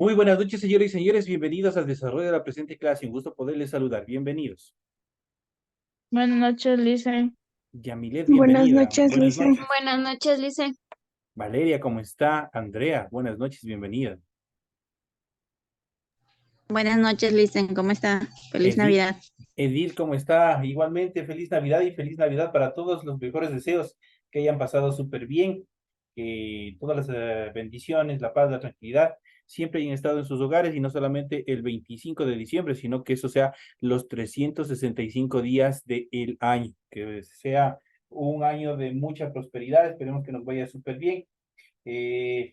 Muy buenas noches, señoras y señores. Bienvenidos al desarrollo de la presente clase. Un gusto poderles saludar. Bienvenidos. Buenas noches, Lice. Yamilet, Buenas bienvenida. noches, Buenas Lice. noches. Buenas noches, Lice. Valeria, ¿cómo está? Andrea, buenas noches, bienvenida. Buenas noches, Lice. ¿Cómo está? Feliz Edith, Navidad. Edith, ¿cómo está? Igualmente, feliz Navidad y feliz Navidad para todos. Los mejores deseos, que hayan pasado súper bien, que todas las bendiciones, la paz, la tranquilidad siempre hayan estado en sus hogares y no solamente el 25 de diciembre, sino que eso sea los 365 días del año, que sea un año de mucha prosperidad. Esperemos que nos vaya súper bien.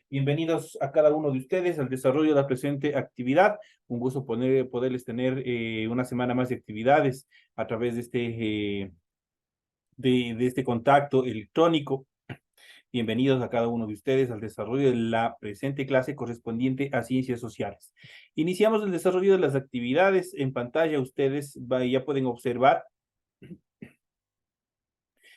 Bienvenidos a cada uno de ustedes al desarrollo de la presente actividad. Un gusto poderles tener una semana más de actividades a través de este contacto electrónico. Bienvenidos a cada uno de ustedes al desarrollo de la presente clase correspondiente a ciencias sociales. Iniciamos el desarrollo de las actividades. En pantalla ustedes ya pueden observar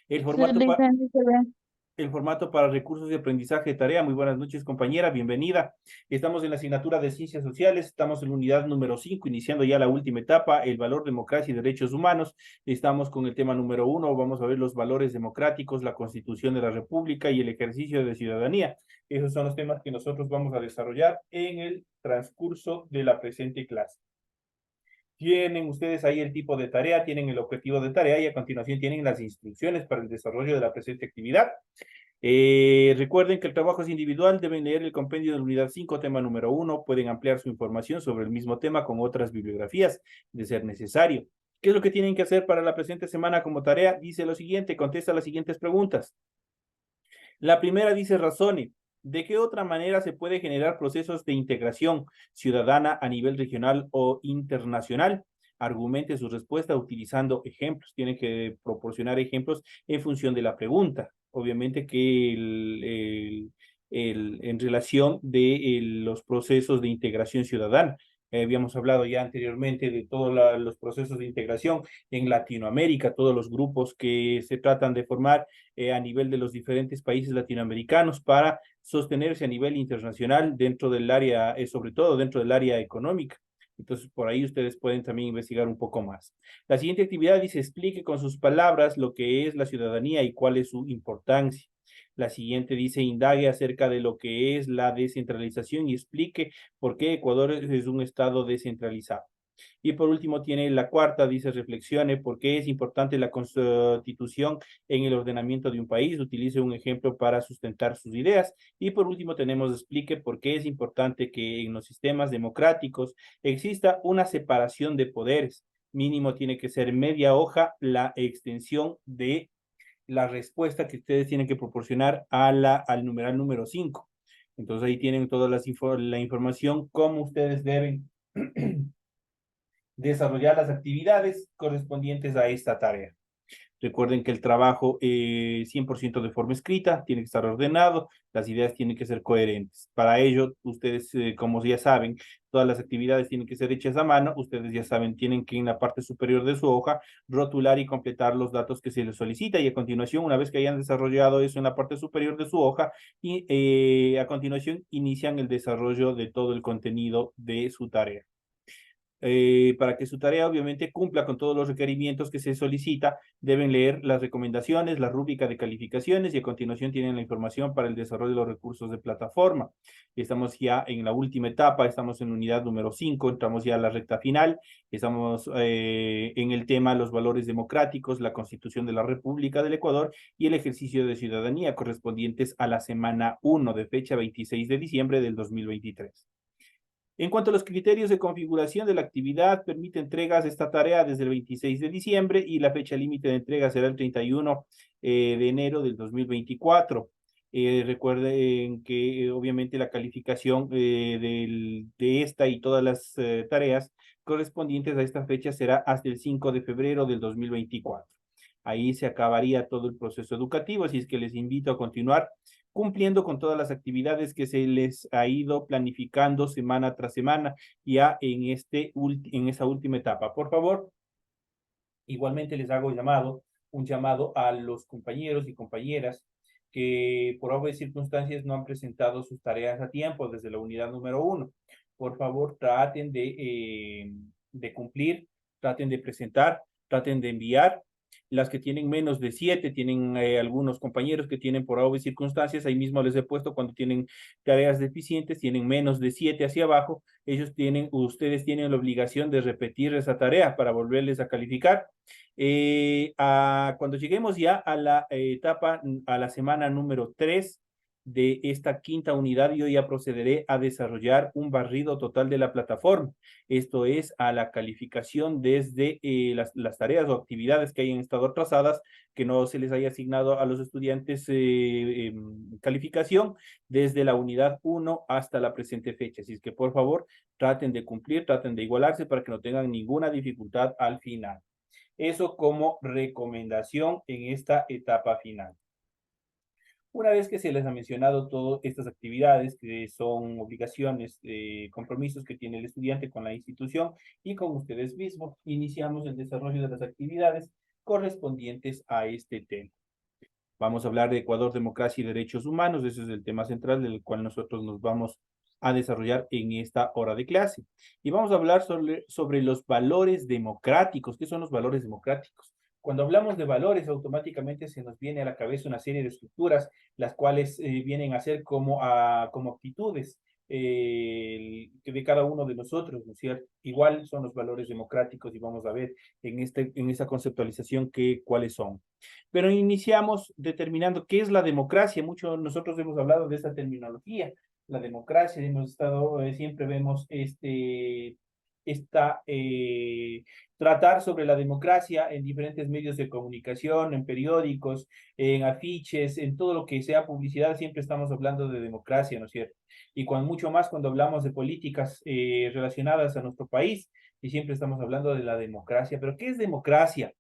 el Sí, formato Lice, sí se ve. el formato para recursos de aprendizaje de tarea. Muy buenas noches, compañera, bienvenida. Estamos en la asignatura de Ciencias Sociales, estamos en la unidad número 5, iniciando ya la última etapa, el valor, democracia y derechos humanos. Estamos con el tema número 1, vamos a ver los valores democráticos, la Constitución de la República y el ejercicio de ciudadanía. Esos son los temas que nosotros vamos a desarrollar en el transcurso de la presente clase. Tienen ustedes ahí el tipo de tarea, tienen el objetivo de tarea y a continuación tienen las instrucciones para el desarrollo de la presente actividad. Recuerden que el trabajo es individual, deben leer el compendio de la unidad 5, tema número 1, pueden ampliar su información sobre el mismo tema con otras bibliografías, de ser necesario. ¿Qué es lo que tienen que hacer para la presente semana como tarea? Dice lo siguiente, contesta las siguientes preguntas. La primera dice razone. ¿De qué otra manera se puede generar procesos de integración ciudadana a nivel regional o internacional? Argumente su respuesta utilizando ejemplos. Tiene que proporcionar ejemplos en función de la pregunta. Obviamente que en relación de los procesos de integración ciudadana. Habíamos hablado ya anteriormente de todos los procesos de integración en Latinoamérica, todos los grupos que se tratan de formar a nivel de los diferentes países latinoamericanos para sostenerse a nivel internacional dentro del área, sobre todo dentro del área económica. Entonces, por ahí ustedes pueden también investigar un poco más. La siguiente actividad dice, explique con sus palabras lo que es la ciudadanía y cuál es su importancia. La siguiente dice, indague acerca de lo que es la descentralización y explique por qué Ecuador es un estado descentralizado. Y por último tiene la cuarta, dice reflexione por qué es importante la constitución en el ordenamiento de un país, utilice un ejemplo para sustentar sus ideas. Y por último tenemos explique por qué es importante que en los sistemas democráticos exista una separación de poderes. Mínimo tiene que ser media hoja la extensión de la respuesta que ustedes tienen que proporcionar al numeral número 5. Entonces ahí tienen toda la información, cómo ustedes deben desarrollar las actividades correspondientes a esta tarea. Recuerden que el trabajo 100% de forma escrita, tiene que estar ordenado, las ideas tienen que ser coherentes. Para ello, ustedes, como ya saben, todas las actividades tienen que ser hechas a mano, ustedes ya saben, tienen que en la parte superior de su hoja rotular y completar los datos que se les solicita y a continuación, una vez que hayan desarrollado eso en la parte superior de su hoja, y a continuación inician el desarrollo de todo el contenido de su tarea. Para que su tarea obviamente cumpla con todos los requerimientos que se solicita, deben leer las recomendaciones, la rúbrica de calificaciones y a continuación tienen la información para el desarrollo de los recursos de plataforma. Estamos ya en la última etapa, estamos en unidad número 5, entramos ya a la recta final, estamos en el tema los valores democráticos, la Constitución de la República del Ecuador y el ejercicio de ciudadanía correspondientes a la semana 1 de fecha 26 de diciembre del 2023. En cuanto a los criterios de configuración de la actividad, permite entregas de esta tarea desde el 26 de diciembre y la fecha límite de entrega será el 31 de enero del 2024. Recuerden que obviamente la calificación de esta y todas las tareas correspondientes a esta fecha será hasta el 5 de febrero del 2024. Ahí se acabaría todo el proceso educativo, así es que les invito a continuar cumpliendo con todas las actividades que se les ha ido planificando semana tras semana ya en esa última etapa. Por favor, igualmente les hago un llamado a los compañeros y compañeras que por obvias circunstancias no han presentado sus tareas a tiempo desde la unidad número 1. por favor, traten de cumplir, traten de presentar, traten de enviar. Las que tienen menos de 7, tienen algunos compañeros que tienen por obvias circunstancias, ahí mismo les he puesto cuando tienen tareas deficientes, tienen menos de 7 hacia abajo, ustedes tienen la obligación de repetir esa tarea para volverles a calificar. Cuando lleguemos ya a la etapa, a la semana número 3 de esta quinta unidad, yo ya procederé a desarrollar un barrido total de la plataforma. Esto es a la calificación desde las tareas o actividades que hayan estado atrasadas, que no se les haya asignado a los estudiantes calificación desde la unidad 1 hasta la presente fecha. Así es que por favor traten de cumplir, traten de igualarse para que no tengan ninguna dificultad al final. Eso como recomendación en esta etapa final. Una vez que se les ha mencionado todas estas actividades, que son obligaciones, compromisos que tiene el estudiante con la institución y con ustedes mismos, iniciamos el desarrollo de las actividades correspondientes a este tema. Vamos a hablar de Ecuador, democracia y derechos humanos. Ese es el tema central del cual nosotros nos vamos a desarrollar en esta hora de clase. Y vamos a hablar sobre los valores democráticos. ¿Qué son los valores democráticos? Cuando hablamos de valores, automáticamente se nos viene a la cabeza una serie de estructuras, las cuales vienen a ser como actitudes de cada uno de nosotros, ¿no es cierto? Igual son los valores democráticos y vamos a ver en esta conceptualización cuáles son. Pero iniciamos determinando qué es la democracia. Nosotros hemos hablado de esta terminología. La democracia, hemos estado, siempre vemos tratar sobre la democracia en diferentes medios de comunicación, en periódicos, en afiches, en todo lo que sea publicidad, siempre estamos hablando de democracia, ¿no es cierto? Y mucho más cuando hablamos de políticas relacionadas a nuestro país, y siempre estamos hablando de la democracia. ¿Pero qué es democracia?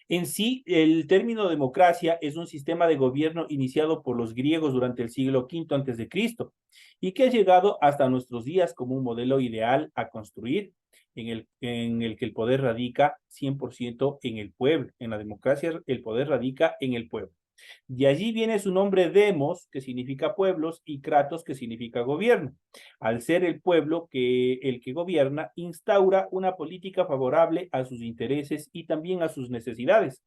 En sí, el término democracia es un sistema de gobierno iniciado por los griegos durante el siglo V a.C. y que ha llegado hasta nuestros días como un modelo ideal a construir, en el que el poder radica 100% en el pueblo. En la democracia el poder radica en el pueblo. De allí viene su nombre demos, que significa pueblos, y kratos, que significa gobierno. Al ser el pueblo el que gobierna, instaura una política favorable a sus intereses y también a sus necesidades.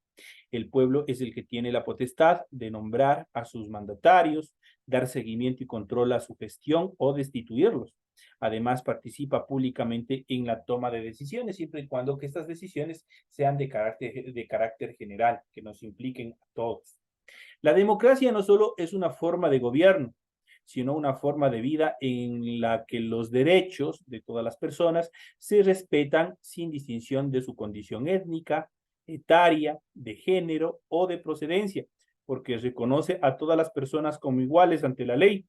El pueblo es el que tiene la potestad de nombrar a sus mandatarios, dar seguimiento y control a su gestión o destituirlos. Además, participa públicamente en la toma de decisiones, siempre y cuando que estas decisiones sean de carácter general, que nos impliquen a todos. La democracia no solo es una forma de gobierno, sino una forma de vida en la que los derechos de todas las personas se respetan sin distinción de su condición étnica, etaria, de género o de procedencia, porque reconoce a todas las personas como iguales ante la ley.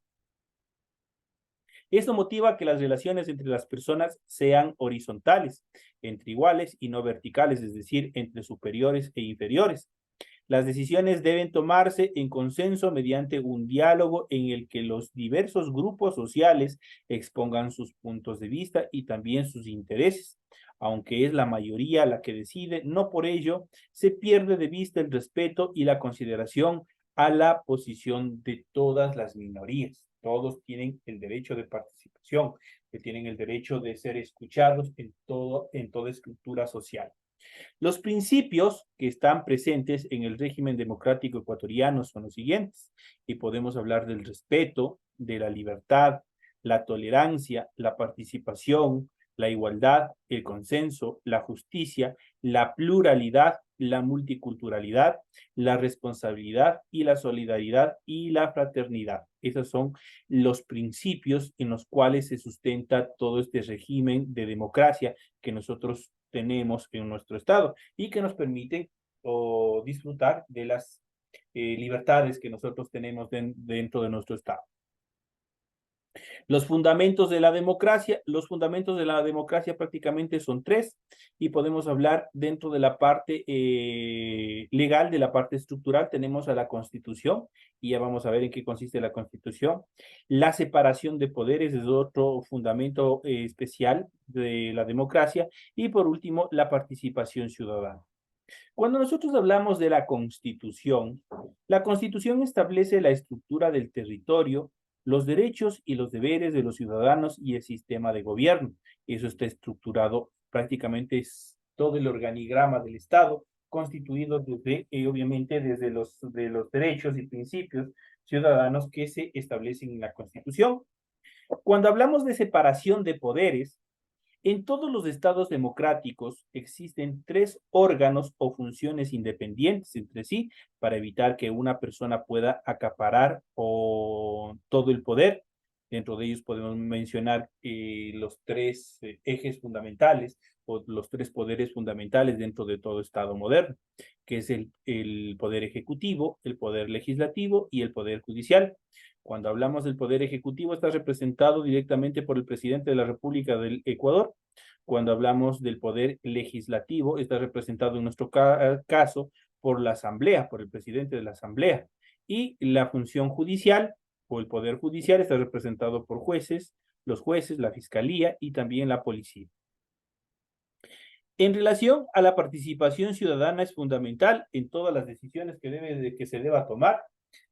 Esto motiva que las relaciones entre las personas sean horizontales, entre iguales y no verticales, es decir, entre superiores e inferiores. Las decisiones deben tomarse en consenso mediante un diálogo en el que los diversos grupos sociales expongan sus puntos de vista y también sus intereses. Aunque es la mayoría la que decide, no por ello se pierde de vista el respeto y la consideración a la posición de todas las minorías. Todos tienen el derecho de participación, que tienen el derecho de ser escuchados en toda estructura social. Los principios que están presentes en el régimen democrático ecuatoriano son los siguientes, y podemos hablar del respeto, de la libertad, la tolerancia, la participación, la igualdad, el consenso, la justicia, la pluralidad, la multiculturalidad, la responsabilidad y la solidaridad y la fraternidad. Esos son los principios en los cuales se sustenta todo este régimen de democracia que nosotros tenemos en nuestro estado y que nos permiten disfrutar de las libertades que nosotros tenemos dentro de nuestro estado. Los fundamentos de la democracia prácticamente son 3 y podemos hablar dentro de la parte legal, de la parte estructural, tenemos a la Constitución y ya vamos a ver en qué consiste la Constitución. La separación de poderes es otro fundamento especial de la democracia y por último la participación ciudadana. Cuando nosotros hablamos de la Constitución establece la estructura del territorio, los derechos y los deberes de los ciudadanos y el sistema de gobierno. Eso está estructurado prácticamente es todo el organigrama del Estado, constituido desde, obviamente, desde de los derechos y principios ciudadanos que se establecen en la Constitución. Cuando hablamos de separación de poderes, en todos los estados democráticos existen tres órganos o funciones independientes entre sí para evitar que una persona pueda acaparar todo el poder. Dentro de ellos podemos mencionar los tres ejes fundamentales o los tres poderes fundamentales dentro de todo estado moderno, que es el poder ejecutivo, el poder legislativo y el poder judicial. Cuando hablamos del poder ejecutivo, está representado directamente por el presidente de la República del Ecuador. Cuando hablamos del poder legislativo, está representado en nuestro caso por la Asamblea, por el presidente de la Asamblea. Y la función judicial o el poder judicial está representado por jueces, los jueces, la fiscalía y también la policía. En relación a la participación ciudadana es fundamental en todas las decisiones que se deba tomar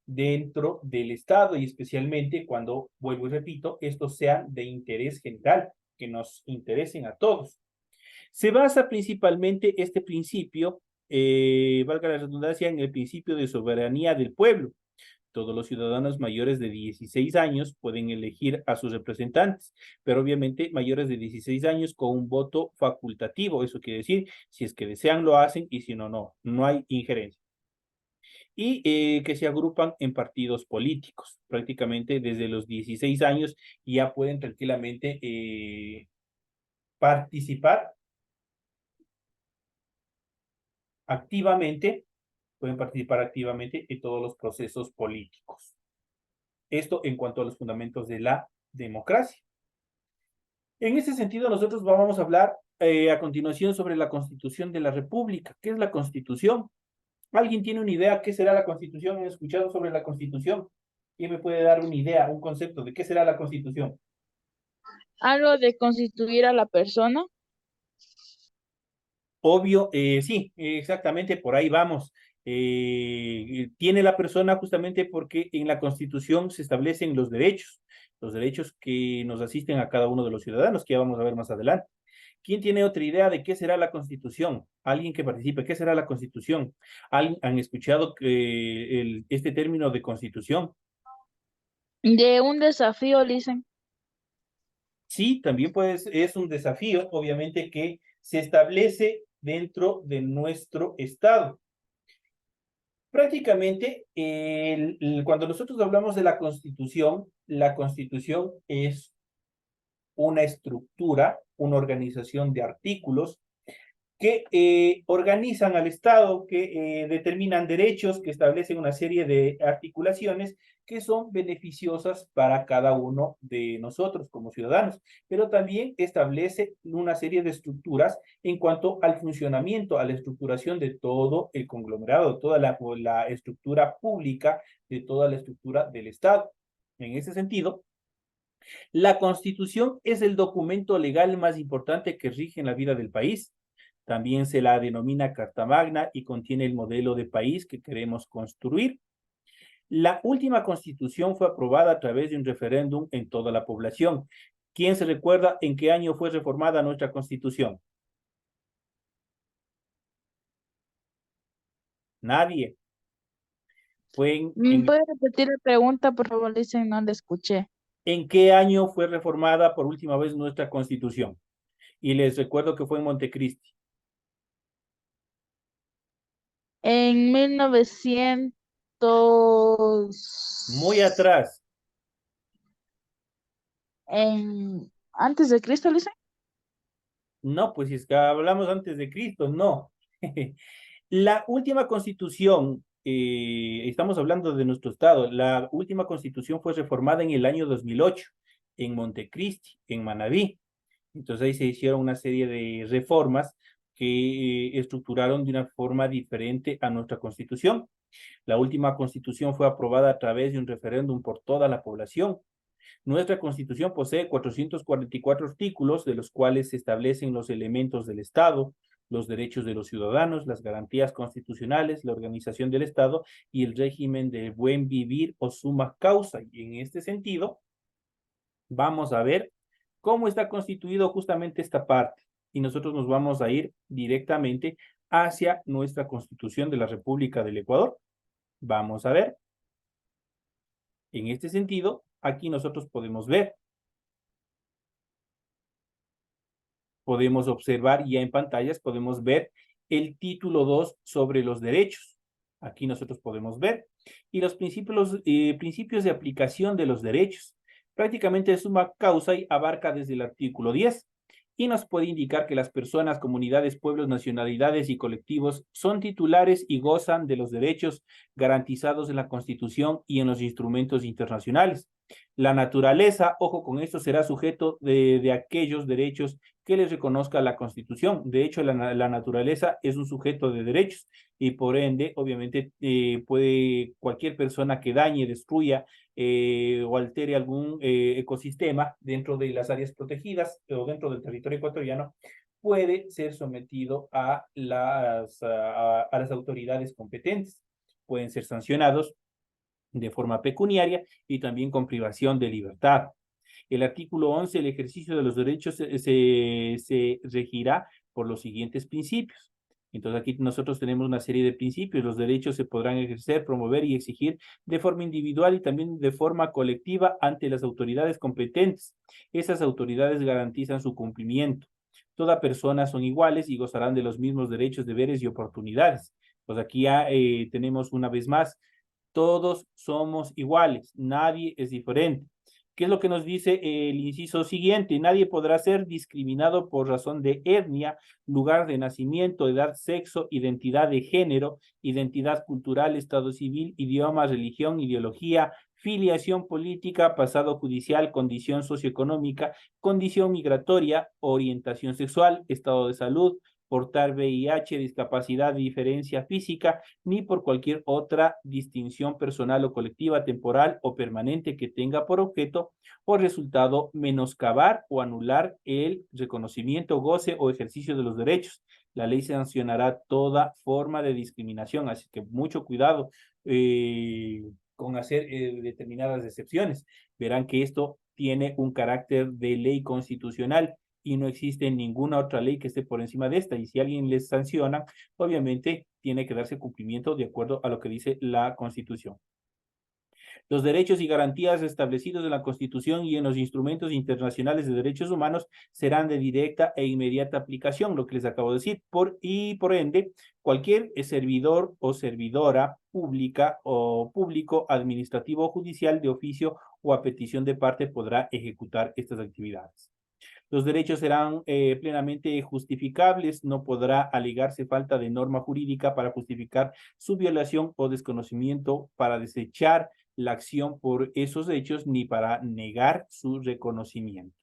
dentro del Estado y especialmente cuando, vuelvo y repito, estos sean de interés general, que nos interesen a todos. Se basa principalmente este principio, valga la redundancia, en el principio de soberanía del pueblo. Todos los ciudadanos mayores de 16 años pueden elegir a sus representantes, pero obviamente mayores de 16 años con un voto facultativo. Eso quiere decir, si es que desean lo hacen y si no, no. No hay injerencia. Y que se agrupan en partidos políticos. Prácticamente desde los 16 años ya pueden tranquilamente participar activamente, pueden participar activamente en todos los procesos políticos. Esto en cuanto a los fundamentos de la democracia. En ese sentido, nosotros vamos a hablar a continuación sobre la Constitución de la República. ¿Qué es la Constitución? ¿Alguien tiene una idea qué será la Constitución? ¿Han escuchado sobre la Constitución? ¿Quién me puede dar una idea, un concepto de qué será la Constitución? Algo de constituir a la persona. Obvio, sí, exactamente, por ahí vamos. Tiene la persona justamente porque en la Constitución se establecen los derechos que nos asisten a cada uno de los ciudadanos, que ya vamos a ver más adelante. ¿Quién tiene otra idea de qué será la Constitución? Alguien que participe, ¿qué será la Constitución? ¿Han escuchado este término de Constitución? De un desafío, dicen. Sí, también es un desafío, obviamente, que se establece dentro de nuestro Estado. Prácticamente, cuando nosotros hablamos de la Constitución es una estructura, una organización de artículos que organizan al Estado, que determinan derechos, que establecen una serie de articulaciones que son beneficiosas para cada uno de nosotros como ciudadanos, pero también establece una serie de estructuras en cuanto al funcionamiento, a la estructuración de todo el conglomerado, toda la estructura pública, de toda la estructura del Estado. En ese sentido, la Constitución es el documento legal más importante que rige en la vida del país. También se la denomina Carta Magna y contiene el modelo de país que queremos construir. La última Constitución fue aprobada a través de un referéndum en toda la población. ¿Quién se recuerda en qué año fue reformada nuestra Constitución? Nadie. ¿Puede repetir la pregunta, por favor? Dicen, no la escuché. ¿En qué año fue reformada por última vez nuestra Constitución? Y les recuerdo que fue en Montecristi. En 1900. Muy atrás. Antes de Cristo, dicen. No, pues si es que hablamos antes de Cristo, no. La última constitución, estamos hablando de nuestro estado, la última constitución fue reformada en el año 2008, en Montecristi, en Manabí. Entonces ahí se hicieron una serie de reformas que estructuraron de una forma diferente a nuestra constitución. La última constitución fue aprobada a través de un referéndum por toda la población. Nuestra Constitución posee 444 artículos, de los cuales se establecen los elementos del Estado, los derechos de los ciudadanos, las garantías constitucionales, la organización del Estado y el régimen del buen vivir o summa causa. Y en este sentido, vamos a ver cómo está constituido justamente esta parte. Y nosotros nos vamos a ir directamente hacia nuestra Constitución de la República del Ecuador. Vamos a ver. En este sentido, aquí nosotros podemos ver, podemos observar ya en pantallas, podemos ver el título 2 sobre los derechos. Aquí nosotros podemos ver. Y los principios de aplicación de los derechos. Prácticamente summa causa y abarca desde el artículo 10 y nos puede indicar que las personas, comunidades, pueblos, nacionalidades y colectivos son titulares y gozan de los derechos garantizados en la Constitución y en los instrumentos internacionales. La naturaleza, ojo con esto, será sujeto de aquellos derechos que les reconozca la Constitución. De hecho, la naturaleza es un sujeto de derechos y por ende, obviamente, puede cualquier persona que dañe, destruya o altere algún ecosistema dentro de las áreas protegidas o dentro del territorio ecuatoriano, puede ser sometido a las autoridades competentes. Pueden ser sancionados de forma pecuniaria y también con privación de libertad. El artículo 11, el ejercicio de los derechos se regirá por los siguientes principios. Entonces aquí nosotros tenemos una serie de principios. Los derechos se podrán ejercer, promover y exigir de forma individual y también de forma colectiva ante las autoridades competentes. Esas autoridades garantizan su cumplimiento. Toda persona son iguales y gozarán de los mismos derechos, deberes y oportunidades. Pues aquí tenemos una vez más, todos somos iguales, nadie es diferente. ¿Qué es lo que nos dice el inciso siguiente? Nadie podrá ser discriminado por razón de etnia, lugar de nacimiento, edad, sexo, identidad de género, identidad cultural, estado civil, idioma, religión, ideología, filiación política, pasado judicial, condición socioeconómica, condición migratoria, orientación sexual, estado de salud, portar VIH, discapacidad, diferencia física, ni por cualquier otra distinción personal o colectiva, temporal o permanente que tenga por objeto o resultado menoscabar o anular el reconocimiento, goce o ejercicio de los derechos. La ley sancionará toda forma de discriminación, así que mucho cuidado con hacer determinadas excepciones. Verán que esto tiene un carácter de ley constitucional y no existe ninguna otra ley que esté por encima de esta. Y si alguien les sanciona, obviamente tiene que darse cumplimiento de acuerdo a lo que dice la Constitución. Los derechos y garantías establecidos en la Constitución y en los instrumentos internacionales de derechos humanos serán de directa e inmediata aplicación, lo que les acabo de decir, y por ende, cualquier servidor o servidora pública o público, administrativo o judicial de oficio o a petición de parte podrá ejecutar estas actividades. Los derechos serán plenamente justificables, no podrá alegarse falta de norma jurídica para justificar su violación o desconocimiento, para desechar la acción por esos hechos, ni para negar su reconocimiento.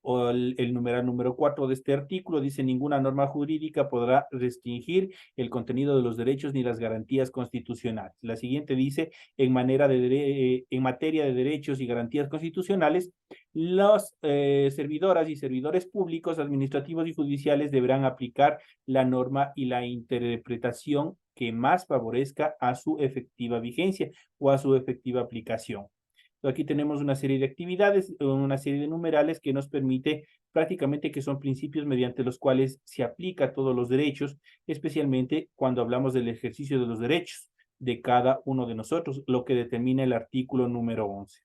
O el numeral número 4 de este artículo dice: ninguna norma jurídica podrá restringir el contenido de los derechos ni las garantías constitucionales. La siguiente dice: en materia de derechos y garantías constitucionales, las servidoras y servidores públicos, administrativos y judiciales deberán aplicar la norma y la interpretación que más favorezca a su efectiva vigencia o a su efectiva aplicación. Aquí tenemos una serie de actividades, una serie de numerales que nos permite prácticamente que son principios mediante los cuales se aplica a todos los derechos, especialmente cuando hablamos del ejercicio de los derechos de cada uno de nosotros, lo que determina el artículo número 11.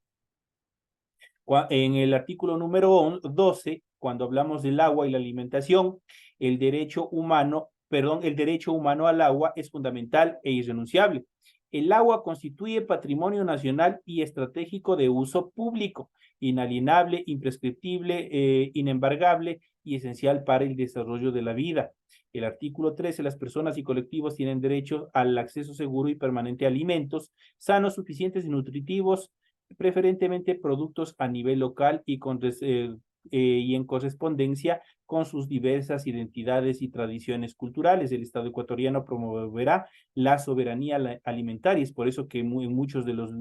En el artículo número 12, cuando hablamos del agua y la alimentación, el derecho humano al agua es fundamental e irrenunciable. El agua constituye patrimonio nacional y estratégico de uso público, inalienable, imprescriptible, inembargable y esencial para el desarrollo de la vida. El artículo 13, las personas y colectivos tienen derecho al acceso seguro y permanente a alimentos sanos, suficientes y nutritivos, preferentemente productos a nivel local y en correspondencia con sus diversas identidades y tradiciones culturales. El Estado ecuatoriano promoverá la soberanía alimentaria. Es por eso que en muchos de los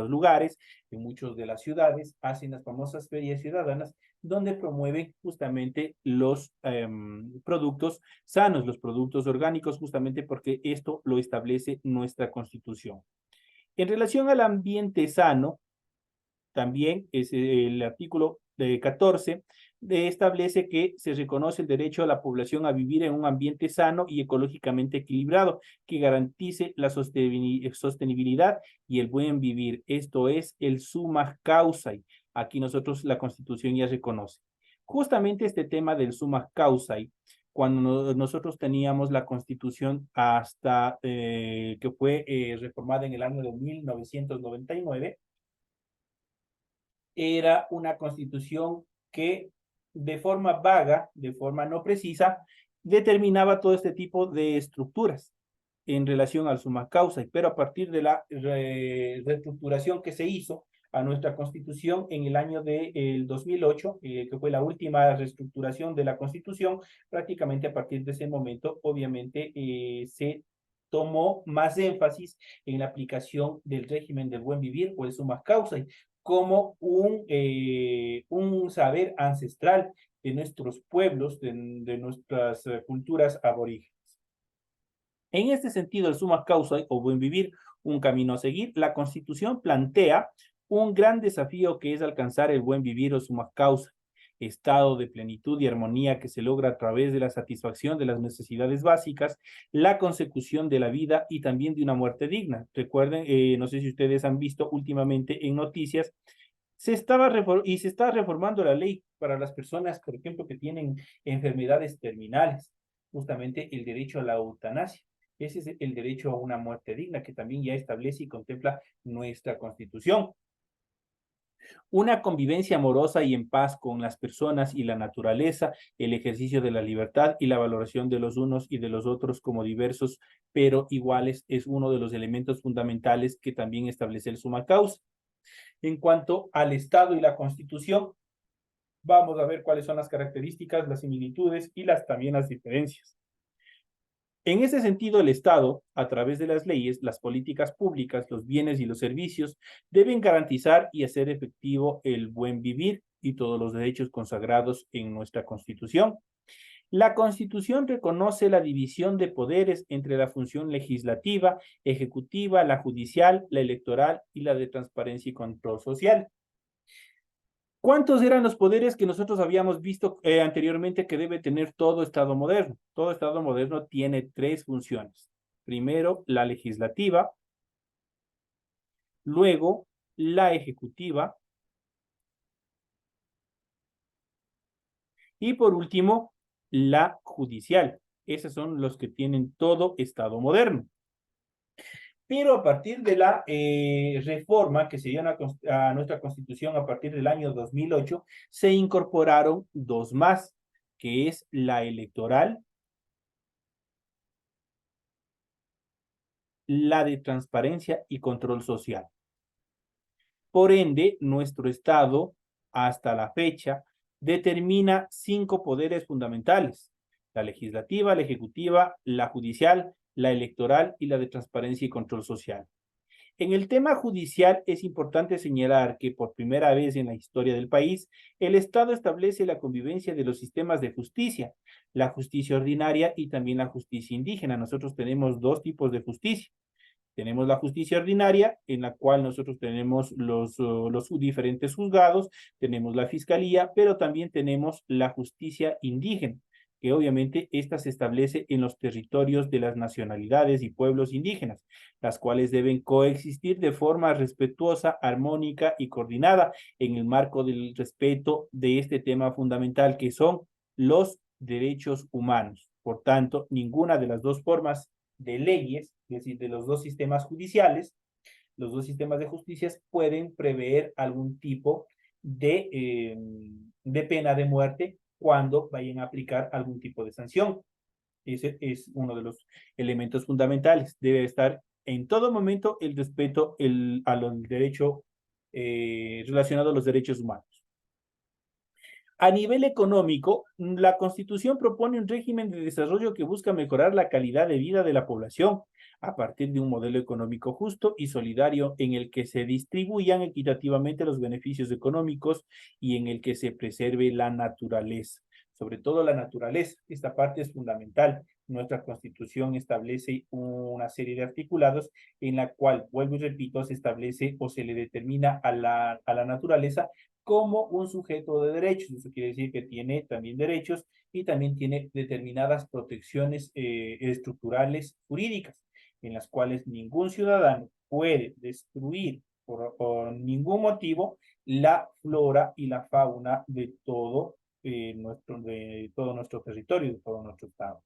lugares, en muchas de las ciudades, hacen las famosas ferias ciudadanas, donde promueven justamente los productos sanos, los productos orgánicos, justamente porque esto lo establece nuestra Constitución. En relación al ambiente sano, también es el artículo 14 establece que se reconoce el derecho a la población a vivir en un ambiente sano y ecológicamente equilibrado que garantice la sostenibilidad y el buen vivir. Esto es el summa causae. Aquí nosotros la Constitución ya reconoce. Justamente este tema del summa causae, cuando nosotros teníamos la Constitución hasta que fue reformada en el año de 1999, era una constitución que de forma vaga, de forma no precisa, determinaba todo este tipo de estructuras en relación al summa causa, pero a partir de la reestructuración que se hizo a nuestra constitución en el año del 2008, que fue la última reestructuración de la constitución, prácticamente a partir de ese momento, obviamente, se tomó más énfasis en la aplicación del régimen del buen vivir o el summa causa como un saber ancestral de nuestros pueblos, de nuestras culturas aborígenes. En este sentido, el summa causa o buen vivir, un camino a seguir, la Constitución plantea un gran desafío que es alcanzar el buen vivir o summa causa, estado de plenitud y armonía que se logra a través de la satisfacción de las necesidades básicas, la consecución de la vida y también de una muerte digna. Recuerden, no sé si ustedes han visto últimamente en noticias, se está reformando la ley para las personas, por ejemplo, que tienen enfermedades terminales, justamente el derecho a la eutanasia. Ese es el derecho a una muerte digna que también ya establece y contempla nuestra Constitución. Una convivencia amorosa y en paz con las personas y la naturaleza, el ejercicio de la libertad y la valoración de los unos y de los otros como diversos pero iguales es uno de los elementos fundamentales que también establece el summa causa. En cuanto al Estado y la Constitución, vamos a ver cuáles son las características, las similitudes y también las diferencias. En ese sentido, el Estado, a través de las leyes, las políticas públicas, los bienes y los servicios, deben garantizar y hacer efectivo el buen vivir y todos los derechos consagrados en nuestra Constitución. La Constitución reconoce la división de poderes entre la función legislativa, ejecutiva, la judicial, la electoral y la de transparencia y control social. ¿Cuántos eran los poderes que nosotros habíamos visto anteriormente que debe tener todo Estado moderno? Todo Estado moderno tiene tres funciones. Primero, la legislativa, luego, la ejecutiva y por último, la judicial. Esos son los que tienen todo Estado moderno. Pero a partir de la reforma que se dio a nuestra Constitución a partir del año 2008, se incorporaron dos más, que es la electoral, la de transparencia y control social. Por ende, nuestro Estado, hasta la fecha, determina 5 poderes fundamentales: la legislativa, la ejecutiva, la judicial, la electoral y la de transparencia y control social. En el tema judicial es importante señalar que por primera vez en la historia del país, el Estado establece la convivencia de los sistemas de justicia, la justicia ordinaria y también la justicia indígena. Nosotros tenemos dos tipos de justicia. Tenemos la justicia ordinaria, en la cual nosotros tenemos los diferentes juzgados, tenemos la fiscalía, pero también tenemos la justicia indígena, que obviamente esta se establece en los territorios de las nacionalidades y pueblos indígenas, las cuales deben coexistir de forma respetuosa, armónica y coordinada en el marco del respeto de este tema fundamental, que son los derechos humanos. Por tanto, ninguna de las dos formas de leyes, es decir, de los dos sistemas judiciales, los dos sistemas de justicia pueden prever algún tipo de pena de muerte cuando vayan a aplicar algún tipo de sanción. Ese es uno de los elementos fundamentales. Debe estar en todo momento el respeto al derecho relacionado a los derechos humanos. A nivel económico, la Constitución propone un régimen de desarrollo que busca mejorar la calidad de vida de la población a partir de un modelo económico justo y solidario en el que se distribuyan equitativamente los beneficios económicos y en el que se preserve la naturaleza, sobre todo la naturaleza. Esta parte es fundamental. Nuestra Constitución establece una serie de articulados en la cual, vuelvo y repito, se establece o se le determina a la naturaleza como un sujeto de derechos. Eso quiere decir que tiene también derechos y también tiene determinadas protecciones estructurales jurídicas, en las cuales ningún ciudadano puede destruir por ningún motivo la flora y la fauna de todo nuestro territorio, de todo nuestro estado.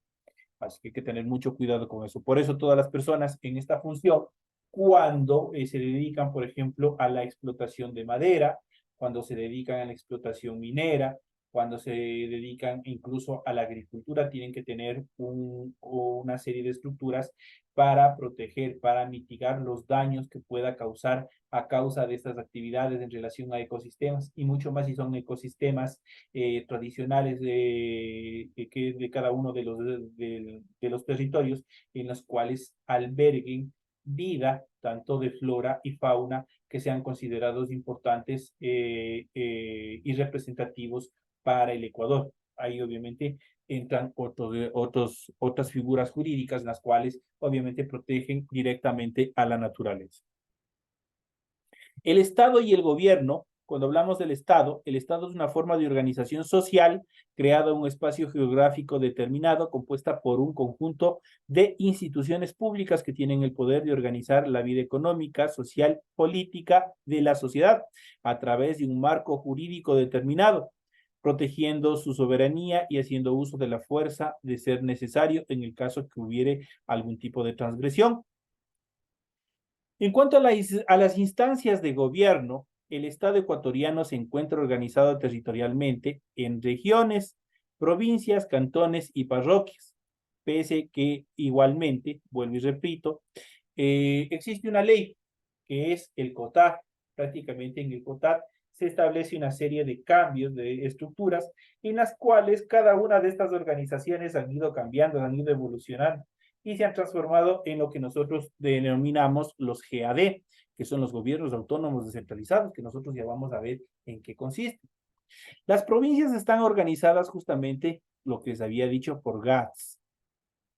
Así que hay que tener mucho cuidado con eso. Por eso todas las personas en esta función, cuando se dedican, por ejemplo, a la explotación de madera, cuando se dedican a la explotación minera, cuando se dedican incluso a la agricultura, tienen que tener una serie de estructuras para proteger, para mitigar los daños que pueda causar a causa de estas actividades en relación a ecosistemas, y mucho más si son ecosistemas tradicionales de cada uno de los territorios en los cuales alberguen vida, tanto de flora y fauna, que sean considerados importantes y representativos para el Ecuador. Ahí obviamente entran otras figuras jurídicas, las cuales obviamente protegen directamente a la naturaleza. El Estado y el gobierno, cuando hablamos del Estado, el Estado es una forma de organización social creada en un espacio geográfico determinado, compuesta por un conjunto de instituciones públicas que tienen el poder de organizar la vida económica, social, política de la sociedad a través de un marco jurídico determinado, protegiendo su soberanía y haciendo uso de la fuerza de ser necesario en el caso que hubiere algún tipo de transgresión. En cuanto a las instancias de gobierno, el Estado ecuatoriano se encuentra organizado territorialmente en regiones, provincias, cantones y parroquias, pese que igualmente, vuelvo y repito, existe una ley que es el COTAD. Prácticamente en el COTAD se establece una serie de cambios de estructuras en las cuales cada una de estas organizaciones han ido cambiando, han ido evolucionando y se han transformado en lo que nosotros denominamos los GAD, que son los gobiernos autónomos descentralizados, que nosotros ya vamos a ver en qué consiste. Las provincias están organizadas justamente, lo que les había dicho, por GATS.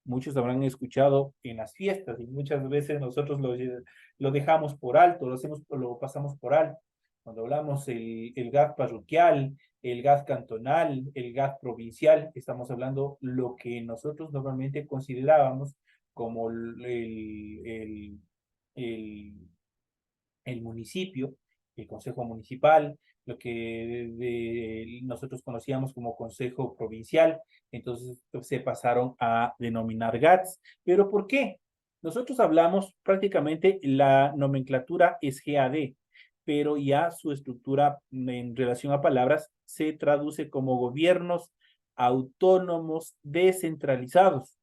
Muchos habrán escuchado en las fiestas y muchas veces nosotros lo dejamos por alto, lo pasamos por alto. Cuando hablamos el GAT parroquial, el GAT cantonal, el GAT provincial, estamos hablando lo que nosotros normalmente considerábamos como el municipio, el consejo municipal, lo que nosotros conocíamos como consejo provincial. Entonces se pasaron a denominar GATS. ¿Pero por qué? Nosotros hablamos prácticamente, la nomenclatura es GAD, pero ya su estructura en relación a palabras se traduce como gobiernos autónomos descentralizados.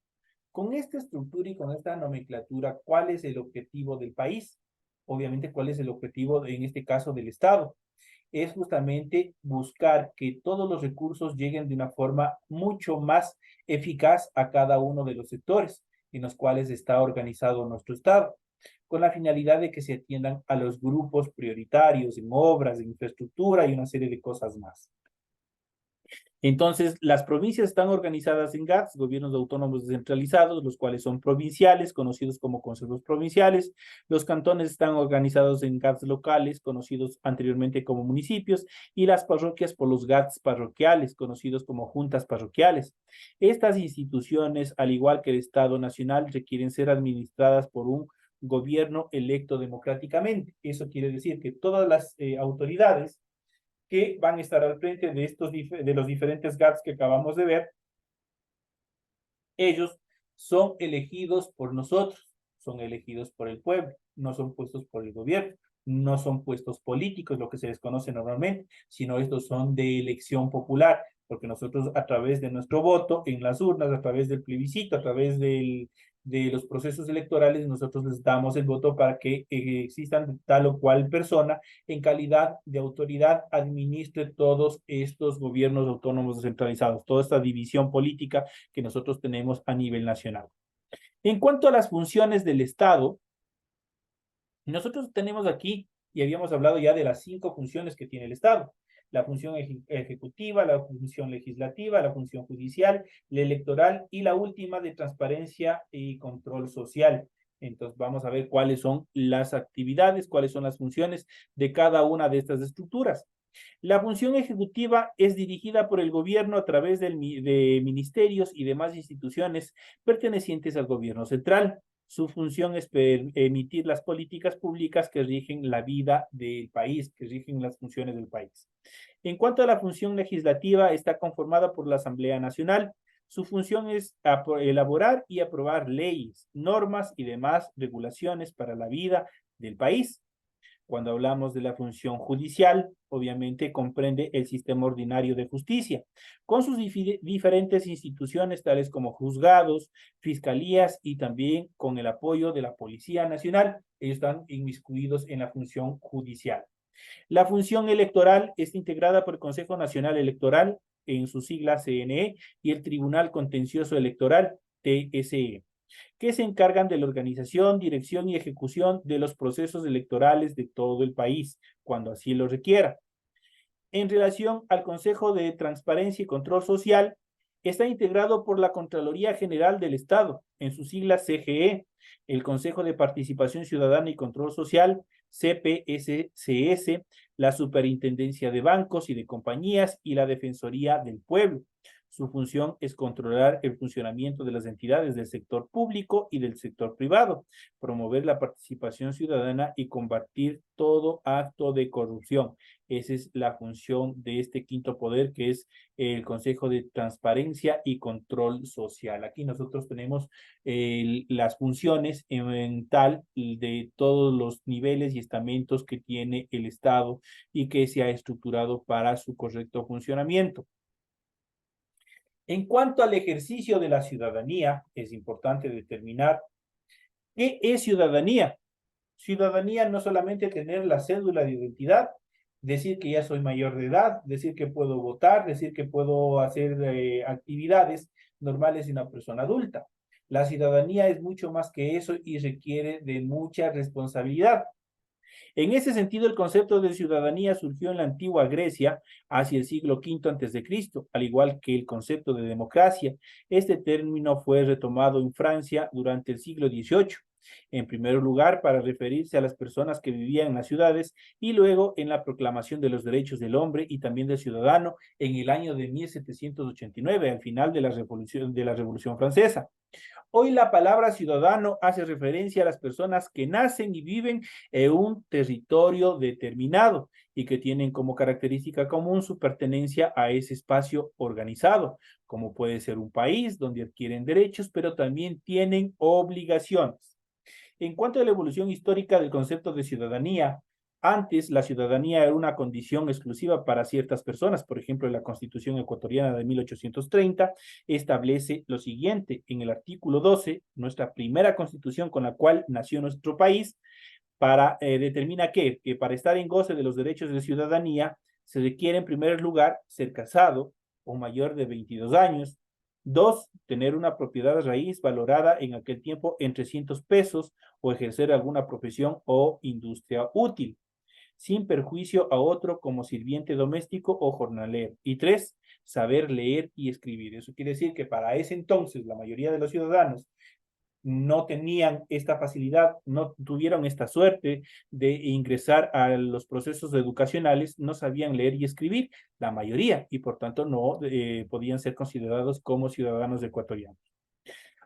Con esta estructura y con esta nomenclatura, ¿cuál es el objetivo del país? Obviamente, ¿cuál es el objetivo, en este caso, del Estado? Es justamente buscar que todos los recursos lleguen de una forma mucho más eficaz a cada uno de los sectores en los cuales está organizado nuestro Estado, con la finalidad de que se atiendan a los grupos prioritarios en obras, en infraestructura y una serie de cosas más. Entonces, las provincias están organizadas en GATS, gobiernos autónomos descentralizados, los cuales son provinciales, conocidos como consejos provinciales. Los cantones están organizados en GATS locales, conocidos anteriormente como municipios, y las parroquias por los GATS parroquiales, conocidos como juntas parroquiales. Estas instituciones, al igual que el Estado Nacional, requieren ser administradas por un gobierno electo democráticamente. Eso quiere decir que todas las autoridades que van a estar al frente de los diferentes GATS que acabamos de ver, ellos son elegidos por nosotros, son elegidos por el pueblo, no son puestos por el gobierno, no son puestos políticos, lo que se les conoce normalmente, sino estos son de elección popular, porque nosotros a través de nuestro voto en las urnas, a través del plebiscito, a través de los procesos electorales, nosotros les damos el voto para que existan tal o cual persona en calidad de autoridad administre todos estos gobiernos autónomos descentralizados, toda esta división política que nosotros tenemos a nivel nacional. En cuanto a las funciones del Estado, nosotros tenemos aquí, y habíamos hablado ya de las 5 funciones que tiene el Estado: la función ejecutiva, la función legislativa, la función judicial, la electoral y la última de transparencia y control social. Entonces vamos a ver cuáles son las actividades, cuáles son las funciones de cada una de estas estructuras. La función ejecutiva es dirigida por el gobierno a través de ministerios y demás instituciones pertenecientes al gobierno central. Su función es emitir las políticas públicas que rigen la vida del país, que rigen las funciones del país. En cuanto a la función legislativa, está conformada por la Asamblea Nacional. Su función es elaborar y aprobar leyes, normas y demás regulaciones para la vida del país. Cuando hablamos de la función judicial, obviamente comprende el sistema ordinario de justicia, con sus diferentes instituciones, tales como juzgados, fiscalías y también con el apoyo de la Policía Nacional. Ellos están inmiscuidos en la función judicial. La función electoral está integrada por el Consejo Nacional Electoral, en su sigla CNE, y el Tribunal Contencioso Electoral, TSE, que se encargan de la organización, dirección y ejecución de los procesos electorales de todo el país, cuando así lo requiera. En relación al Consejo de Transparencia y Control Social, está integrado por la Contraloría General del Estado, en su sigla CGE, el Consejo de Participación Ciudadana y Control Social, CPSCS, la Superintendencia de Bancos y de Compañías y la Defensoría del Pueblo. Su función es controlar el funcionamiento de las entidades del sector público y del sector privado, promover la participación ciudadana y combatir todo acto de corrupción. Esa es la función de este quinto poder, que es el Consejo de Transparencia y Control Social. Aquí nosotros tenemos las funciones en tal de todos los niveles y estamentos que tiene el Estado y que se ha estructurado para su correcto funcionamiento. En cuanto al ejercicio de la ciudadanía, es importante determinar qué es ciudadanía. Ciudadanía no solamente tener la cédula de identidad, decir que ya soy mayor de edad, decir que puedo votar, decir que puedo hacer actividades normales de una persona adulta. La ciudadanía es mucho más que eso y requiere de mucha responsabilidad. En ese sentido, el concepto de ciudadanía surgió en la antigua Grecia hacia el siglo V a.C., al igual que el concepto de democracia. Este término fue retomado en Francia durante el siglo XVIII, en primer lugar para referirse a las personas que vivían en las ciudades, y luego en la proclamación de los derechos del hombre y también del ciudadano en el año de 1789, al final de la Revolución Francesa. Hoy la palabra ciudadano hace referencia a las personas que nacen y viven en un territorio determinado y que tienen como característica común su pertenencia a ese espacio organizado, como puede ser un país donde adquieren derechos, pero también tienen obligaciones. En cuanto a la evolución histórica del concepto de ciudadanía, antes la ciudadanía era una condición exclusiva para ciertas personas. Por ejemplo, la Constitución ecuatoriana de 1830 establece lo siguiente: en el artículo 12, nuestra primera constitución con la cual nació nuestro país, determina que para estar en goce de los derechos de ciudadanía se requiere en primer lugar ser casado o mayor de 22 años. 2, tener una propiedad raíz valorada en aquel tiempo en 300 pesos o ejercer alguna profesión o industria útil, sin perjuicio a otro como sirviente doméstico o jornalero. Y 3, saber leer y escribir. Eso quiere decir que para ese entonces la mayoría de los ciudadanos no tenían esta facilidad, no tuvieron esta suerte de ingresar a los procesos educacionales, no sabían leer y escribir, la mayoría, y por tanto no podían ser considerados como ciudadanos ecuatorianos.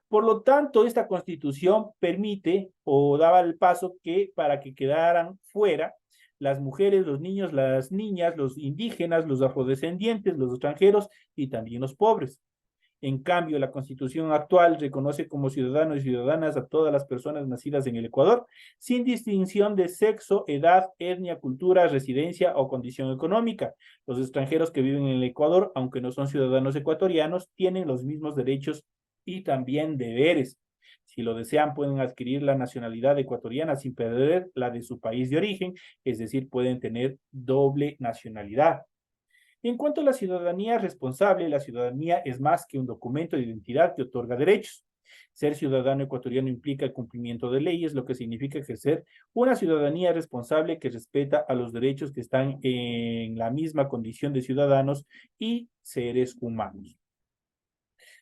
Por lo tanto, esta constitución permite o daba el paso que para que quedaran fuera las mujeres, los niños, las niñas, los indígenas, los afrodescendientes, los extranjeros y también los pobres. En cambio, la Constitución actual reconoce como ciudadanos y ciudadanas a todas las personas nacidas en el Ecuador, sin distinción de sexo, edad, etnia, cultura, residencia o condición económica. Los extranjeros que viven en el Ecuador, aunque no son ciudadanos ecuatorianos, tienen los mismos derechos y también deberes. Si lo desean, pueden adquirir la nacionalidad ecuatoriana sin perder la de su país de origen, es decir, pueden tener doble nacionalidad. En cuanto a la ciudadanía responsable, la ciudadanía es más que un documento de identidad que otorga derechos. Ser ciudadano ecuatoriano implica el cumplimiento de leyes, lo que significa ejercer una ciudadanía responsable que respeta a los derechos que están en la misma condición de ciudadanos y seres humanos.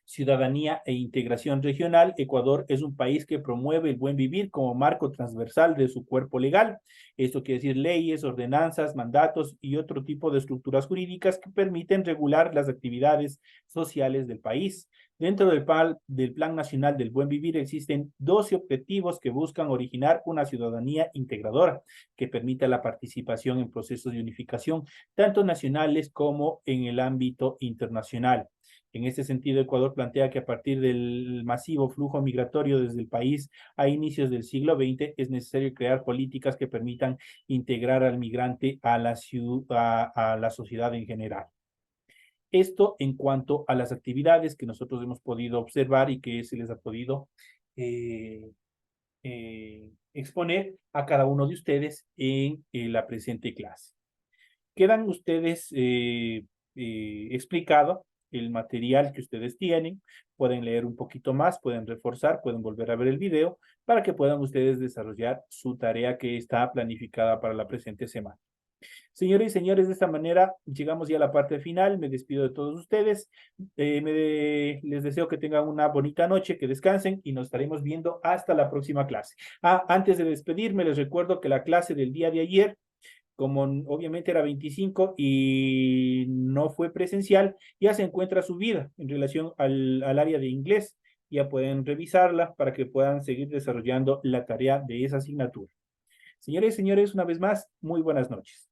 Ciudadanía e integración regional. Ecuador es un país que promueve el buen vivir como marco transversal de su cuerpo legal. Esto quiere decir leyes, ordenanzas, mandatos y otro tipo de estructuras jurídicas que permiten regular las actividades sociales del país. Dentro del Plan Nacional del Buen Vivir existen 12 objetivos que buscan originar una ciudadanía integradora que permita la participación en procesos de unificación, tanto nacionales como en el ámbito internacional. En este sentido, Ecuador plantea que a partir del masivo flujo migratorio desde el país a inicios del siglo XX es necesario crear políticas que permitan integrar al migrante a la sociedad en general. Esto en cuanto a las actividades que nosotros hemos podido observar y que se les ha podido exponer a cada uno de ustedes en la presente clase. Quedan ustedes explicado el material que ustedes tienen, pueden leer un poquito más, pueden reforzar, pueden volver a ver el video para que puedan ustedes desarrollar su tarea que está planificada para la presente semana. Señores y señores, de esta manera llegamos ya a la parte final. Me despido de todos ustedes. Les deseo que tengan una bonita noche, que descansen y nos estaremos viendo hasta la próxima clase. Antes de despedirme, les recuerdo que la clase del día de ayer, como obviamente era 25 y no fue presencial, ya se encuentra subida en relación al área de inglés. Ya pueden revisarla para que puedan seguir desarrollando la tarea de esa asignatura. Señores y señores, una vez más, muy buenas noches.